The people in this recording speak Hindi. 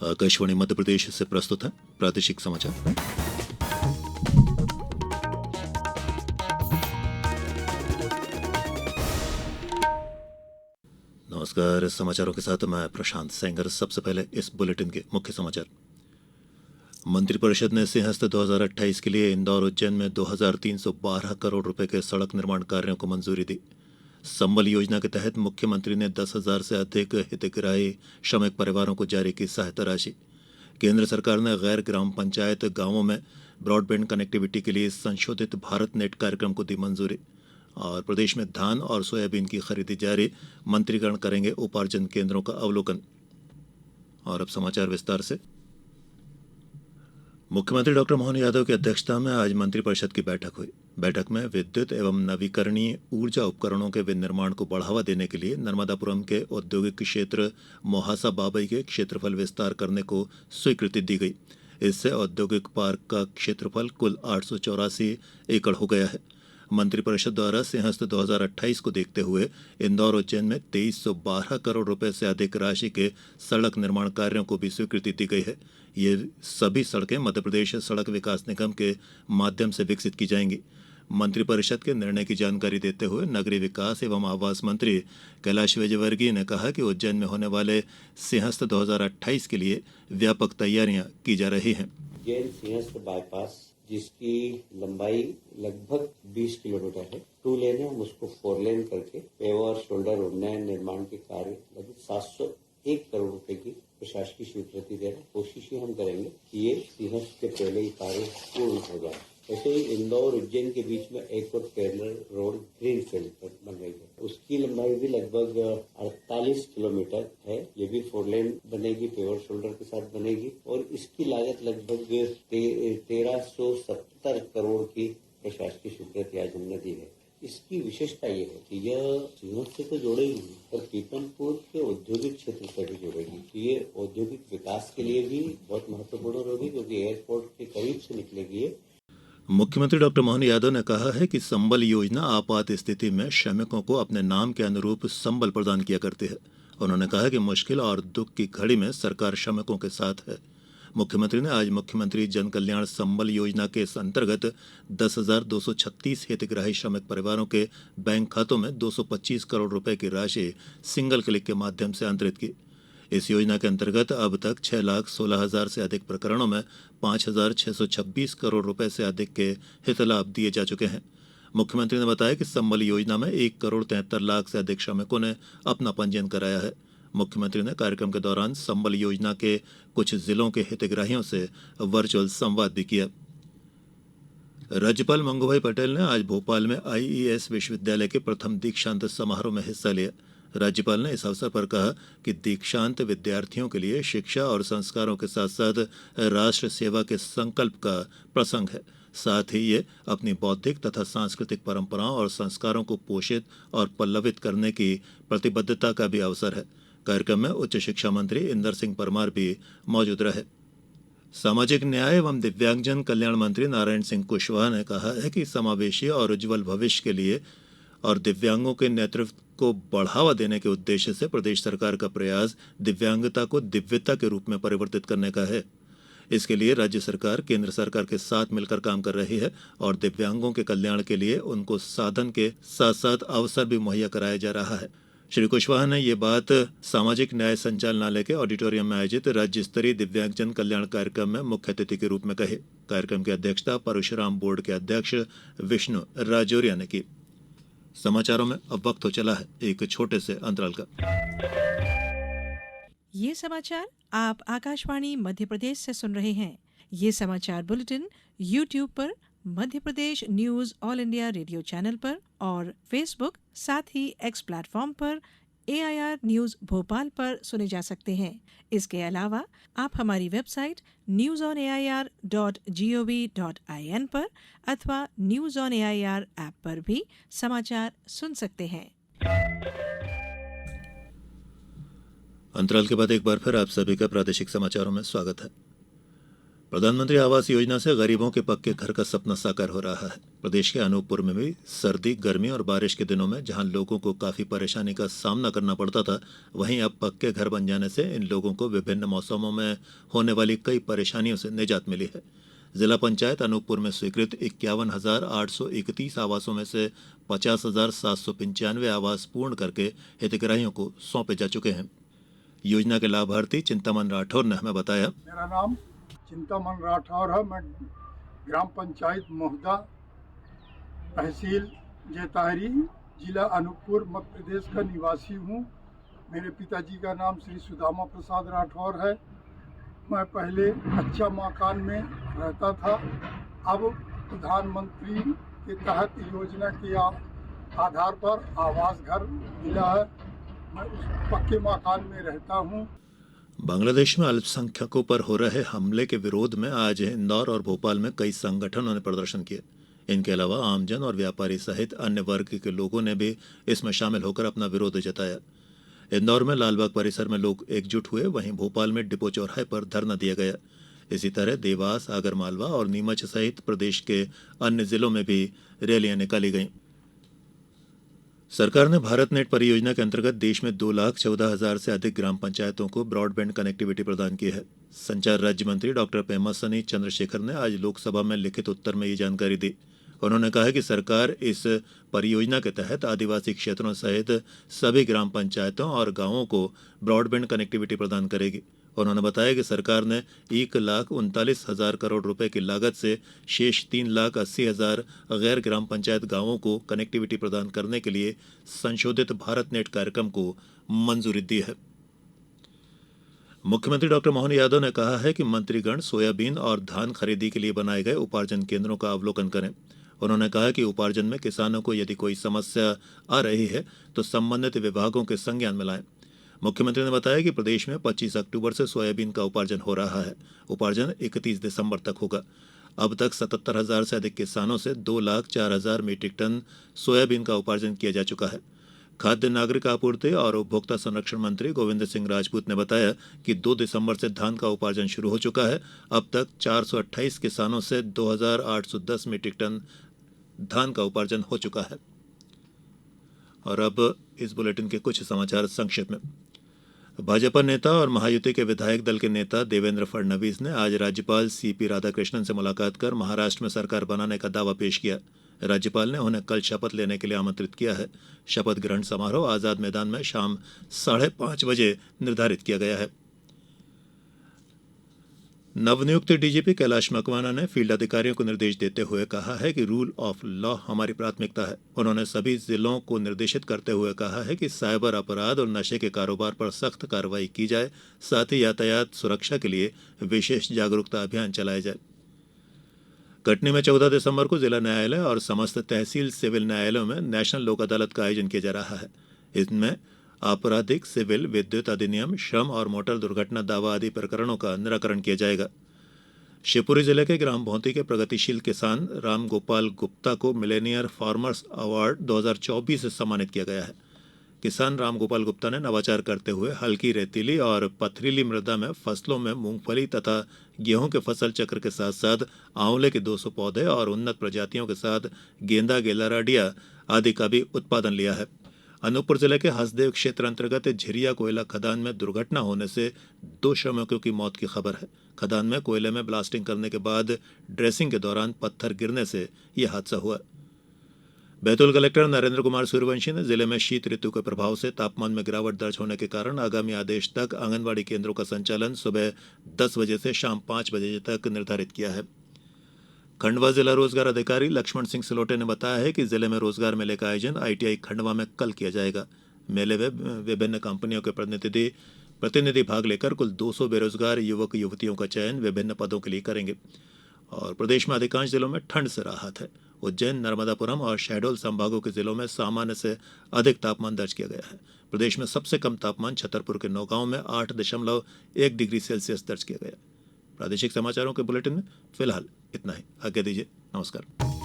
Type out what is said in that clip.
आकाशवाणी मध्य प्रदेश से प्रस्तुत है प्रादेशिक समाचार। नमस्कार, इस समाचारों के साथ मैं प्रशांत सेंगर। सबसे पहले इस बुलेटिन के मुख्य समाचार। मंत्रिपरिषद ने सिंहस्थ 2028 के लिए इंदौर उज्जैन में 2312 करोड़ रुपए के सड़क निर्माण कार्यों को मंजूरी दी। संबल योजना के तहत मुख्यमंत्री ने 10,000 से अधिक हितग्राही श्रमिक परिवारों को जारी की सहायता राशि। केंद्र सरकार ने गैर ग्राम पंचायत गांवों में ब्रॉडबैंड कनेक्टिविटी के लिए संशोधित भारत नेट कार्यक्रम को दी मंजूरी। और प्रदेश में धान और सोयाबीन की खरीदी जारी, मंत्रीगण करेंगे उपार्जन केंद्रों का अवलोकन। और अब समाचार विस्तार से। मुख्यमंत्री डॉक्टर मोहन यादव की अध्यक्षता में आज मंत्रिपरिषद की बैठक हुई। बैठक में विद्युत एवं नवीकरणीय ऊर्जा उपकरणों के विनिर्माण को बढ़ावा देने के लिए नर्मदापुरम के औद्योगिक क्षेत्र मोहासा बाबई के क्षेत्रफल विस्तार करने को स्वीकृति दी गई। इससे औद्योगिक पार्क का क्षेत्रफल कुल 884 एकड़ हो गया है। मंत्रिपरिषद द्वारा सिंहस्थ 2028 को देखते हुए इंदौर उज्जैन में 2312 करोड़ रुपए से अधिक राशि के सड़क निर्माण कार्यों को भी स्वीकृति दी गई है। ये सभी सड़कें मध्य प्रदेश सड़क विकास निगम के माध्यम से विकसित की जाएंगी। मंत्रिपरिषद के निर्णय की जानकारी देते हुए नगरीय विकास एवं आवास मंत्री कैलाश विजयवर्गीय ने कहा कि उज्जैन में होने वाले सिंहस्थ 2028 के लिए व्यापक तैयारियां की जा रही हैं। उज्जैन सिंहस्थ बाईपास जिसकी लंबाई लगभग 20 किलोमीटर है, 2 लेन है, हम उसको 4 लेन करके पेवर शोल्डर उन्नयन निर्माण के कार्य लगभग 701 करोड़ रुपए की प्रशासकीय स्वीकृति देना कोशिश ही हम करेंगे कि ये सिंहस्थ के पहले ही कार्य पूर्ण हो जाए। ऐसे ही इंदौर उज्जैन के बीच में एक और पैरेलल रोड ग्रीन फील्ड पर बन रही है, उसकी लंबाई भी लगभग 48 किलोमीटर है। ये भी 4 लेन बनेगी, पेवर शोल्डर के साथ बनेगी और इसकी लागत लगभग 1370 करोड़ की प्रशासकीय स्वीकृति आज हमने दी है। इसकी विशेषता ये है कि यह सिंहस्थ से तो जोड़ेगी और पीपनपुर के औद्योगिक क्षेत्र से भी जोड़ेगी। ये औद्योगिक विकास के लिए भी बहुत महत्वपूर्ण होगी क्योंकि एयरपोर्ट के करीब से निकलेगी। मुख्यमंत्री डॉक्टर मोहन यादव ने कहा है कि संबल योजना आपात स्थिति में श्रमिकों को अपने नाम के अनुरूप संबल प्रदान किया करती है। उन्होंने कहा कि मुश्किल और दुख की घड़ी में सरकार श्रमिकों के साथ है। मुख्यमंत्री ने आज मुख्यमंत्री जन कल्याण संबल योजना के अंतर्गत 10,236 हितग्राही श्रमिक परिवारों के बैंक खातों में 225 करोड़ रुपए की राशि सिंगल क्लिक के माध्यम से अंतरित की। इस योजना के अंतर्गत अब तक 6,16,000 से अधिक प्रकरणों में 5,626 करोड़ रुपए से अधिक के हित लाभ दिए जा चुके हैं। मुख्यमंत्री ने बताया कि संबल योजना में 1 करोड़ 73 लाख से अधिक श्रमिकों ने अपना पंजीयन कराया है। मुख्यमंत्री ने कार्यक्रम के दौरान संबल योजना के कुछ जिलों के हितग्राहियों से वर्चुअल संवाद भी किया। राज्यपाल मंगूभाई पटेल ने आज भोपाल में आईईएस विश्वविद्यालय के प्रथम दीक्षांत समारोह में हिस्सा लिया। राज्यपाल ने इस अवसर पर कहा कि दीक्षांत विद्यार्थियों के लिए शिक्षा और संस्कारों के साथ साथ राष्ट्र सेवा के संकल्प का प्रसंग है। साथ ही ये अपनी बौद्धिक तथा सांस्कृतिक परंपराओं और संस्कारों को पोषित और पल्लवित करने की प्रतिबद्धता का भी अवसर है। कार्यक्रम में उच्च शिक्षा मंत्री इंदर सिंह परमार भी मौजूद रहे। सामाजिक न्याय एवं दिव्यांगजन कल्याण मंत्री नारायण सिंह कुशवाहा ने कहा है कि समावेशी और उज्जवल भविष्य के लिए और दिव्यांगों के नेतृत्व को बढ़ावा देने के उद्देश्य से प्रदेश सरकार का प्रयास दिव्यांगता को दिव्यता के रूप में परिवर्तित करने का है। इसके लिए राज्य सरकार केंद्र सरकार के साथ मिलकर काम कर रही है और दिव्यांगों के कल्याण के लिए उनको साधन के साथ साथ अवसर भी मुहैया कराया जा रहा है। श्री कुशवाहा ने ये बात सामाजिक न्याय संचालनालय के ऑडिटोरियम में आयोजित राज्य स्तरीय दिव्यांगजन कल्याण कार्यक्रम में मुख्य अतिथि के रूप में कही। कार्यक्रम की अध्यक्षता परशुराम बोर्ड के अध्यक्ष विष्णु राजौरिया ने की। समाचारों में अब वक्त हो चला है एक छोटे से अंतराल का। ये समाचार आप आकाशवाणी मध्य प्रदेश से सुन रहे हैं। ये समाचार बुलेटिन YouTube पर Madhya Pradesh news All India Radio channel पर और फेसबुक साथ ही X प्लेटफॉर्म पर AIR न्यूज भोपाल पर सुने जा सकते हैं। इसके अलावा आप हमारी वेबसाइट newsonair.gov.in पर अथवा न्यूज ऑन AIR ऐप पर भी समाचार सुन सकते हैं। अंतराल के बाद एक बार फिर आप सभी का प्रादेशिक समाचारों में स्वागत है। प्रधानमंत्री आवास योजना से गरीबों के पक्के घर का सपना साकार हो रहा है। प्रदेश के अनूपपुर में भी सर्दी, गर्मी और बारिश के दिनों में जहां लोगों को काफी परेशानी का सामना करना पड़ता था, वहीं अब पक्के घर बन जाने से इन लोगों को विभिन्न मौसमों में होने वाली कई परेशानियों से निजात मिली है। जिला पंचायत अनूपपुर में स्वीकृत 51,831 आवासों में से 50,795 आवास पूर्ण करके हितग्राहियों को सौंपे जा चुके हैं। योजना के लाभार्थी चिंतामन राठौर ने हमें बताया। मेरा नाम चिंतामन राठौर है। मैं ग्राम पंचायत मोहदा, तहसील जेताहरी, जिला अनूपपुर, मध्य प्रदेश का निवासी हूँ। मेरे पिताजी का नाम श्री सुदामा प्रसाद राठौर है। मैं पहले कच्चा मकान में रहता था। अब प्रधानमंत्री के तहत योजना के आधार पर आवास घर मिला है। मैं उस पक्के मकान में रहता हूँ। बांग्लादेश में अल्पसंख्यकों पर हो रहे हमले के विरोध में आज इंदौर और भोपाल में कई संगठनों ने प्रदर्शन किए। इनके अलावा आमजन और व्यापारी सहित अन्य वर्ग के लोगों ने भी इसमें शामिल होकर अपना विरोध जताया। इंदौर में लालबाग परिसर में लोग एकजुट हुए, वहीं भोपाल में डिपो चौराहे पर धरना दिया गया। इसी तरह देवास, आगरमालवा और नीमच सहित प्रदेश के अन्य जिलों में भी रैलियां निकाली गईं। सरकार ने भारत नेट परियोजना के अंतर्गत देश में 2,14,000 से अधिक ग्राम पंचायतों को ब्रॉडबैंड कनेक्टिविटी प्रदान की है। संचार राज्य मंत्री डॉक्टर पेमासनी चंद्रशेखर ने आज लोकसभा में लिखित उत्तर में ये जानकारी दी। उन्होंने कहा कि सरकार इस परियोजना के तहत आदिवासी क्षेत्रों सहित सभी ग्राम पंचायतों और गांवों को ब्रॉडबैंड कनेक्टिविटी प्रदान करेगी। उन्होंने बताया कि सरकार ने 1,39,000 करोड़ रुपए की लागत से शेष 3,80,000 गैर ग्राम पंचायत गांवों को कनेक्टिविटी प्रदान करने के लिए संशोधित भारत नेट कार्यक्रम को मंजूरी दी है। मुख्यमंत्री डॉक्टर मोहन यादव ने कहा है कि मंत्रीगण सोयाबीन और धान खरीदी के लिए बनाए गए उपार्जन केंद्रों का अवलोकन करें। उन्होंने कहा कि उपार्जन में किसानों को यदि कोई समस्या आ रही है तो संबंधित विभागों के संज्ञान में लाएं। मुख्यमंत्री ने बताया कि प्रदेश में 25 अक्टूबर से सोयाबीन का उपार्जन हो रहा है। उपार्जन 31 दिसंबर तक होगा। अब तक 77,000 से अधिक किसानों से 2,04,000 मीट्रिक टन सोयाबीन का उपार्जन किया जा चुका है। खाद्य नागरिक आपूर्ति और उपभोक्ता संरक्षण मंत्री गोविंद सिंह राजपूत ने बताया कि 2 दिसंबर से धान का उपार्जन शुरू हो चुका है। अब तक 428 किसानों से 2,810 मीट्रिक टन धान का उपार्जन हो चुका है। और अब इस बुलेटिन के कुछ समाचार संक्षेप में। भाजपा नेता और महायुति के विधायक दल के नेता देवेंद्र फडणवीस ने आज राज्यपाल सीपी राधाकृष्णन से मुलाकात कर महाराष्ट्र में सरकार बनाने का दावा पेश किया। राज्यपाल ने उन्हें कल शपथ लेने के लिए आमंत्रित किया है। शपथ ग्रहण समारोह आजाद मैदान में शाम 5:30 बजे निर्धारित किया गया है। नवनियुक्त डीजीपी कैलाश मकवाना ने फील्ड अधिकारियों को निर्देश देते हुए कहा है कि रूल ऑफ लॉ हमारी प्राथमिकता है। उन्होंने सभी जिलों को निर्देशित करते हुए कहा है कि साइबर अपराध और नशे के कारोबार पर सख्त कार्रवाई की जाए, साथ ही यातायात सुरक्षा के लिए विशेष जागरूकता अभियान चलाया जाए। कटनी में 14 दिसंबर को जिला न्यायालय और समस्त तहसील सिविल न्यायालयों में नेशनल लोक अदालत का आयोजन किया जा रहा है। इसमें आपराधिक, सिविल, विद्युत अधिनियम, श्रम और मोटर दुर्घटना दावा आदि प्रकरणों का निराकरण किया जाएगा। शिवपुरी जिले के ग्राम भौंती के प्रगतिशील किसान राम गोपाल गुप्ता को मिलेनियर फार्मर्स अवार्ड 2024 से सम्मानित किया गया है। किसान राम गोपाल गुप्ता ने नवाचार करते हुए हल्की रेतीली और पथरीली मृदा में फसलों में मूंगफली तथा गेहूं के फसल चक्र के साथ साथ आंवले के 200 पौधे और उन्नत प्रजातियों के साथ गेंदा, गेलाराडिया आदि का भी उत्पादन लिया है। अनूपपुर जिले के हसदेव क्षेत्र अंतर्गत झिरिया कोयला खदान में दुर्घटना होने से 2 श्रमिकों की मौत की खबर है। खदान में कोयले में ब्लास्टिंग करने के बाद ड्रेसिंग के दौरान पत्थर गिरने से यह हादसा हुआ। बैतूल कलेक्टर नरेंद्र कुमार सूर्यवंशी ने जिले में शीत ऋतु के प्रभाव से तापमान में गिरावट दर्ज होने के कारण आगामी आदेश तक आंगनबाड़ी केंद्रों का संचालन सुबह 10 बजे से शाम 5 बजे तक निर्धारित किया है। खंडवा जिला रोजगार अधिकारी लक्ष्मण सिंह सिलोटे ने बताया है कि जिले में रोजगार मेले का आयोजन आईटीआई खंडवा में कल किया जाएगा। मेले में विभिन्न कंपनियों के प्रतिनिधि भाग लेकर कुल 200 बेरोजगार युवक युवतियों का चयन विभिन्न पदों के लिए करेंगे। और प्रदेश में अधिकांश जिलों में ठंड से राहत है। उज्जैन, नर्मदापुरम और शहडोल संभागों के जिलों में सामान्य से अधिक तापमान दर्ज किया गया है। प्रदेश में सबसे कम तापमान छतरपुर के नौगांव में 8.1 डिग्री सेल्सियस दर्ज किया गया। प्रादेशिक समाचारों के बुलेटिन में फिलहाल इतना ही। आज्ञा दीजिए। नमस्कार।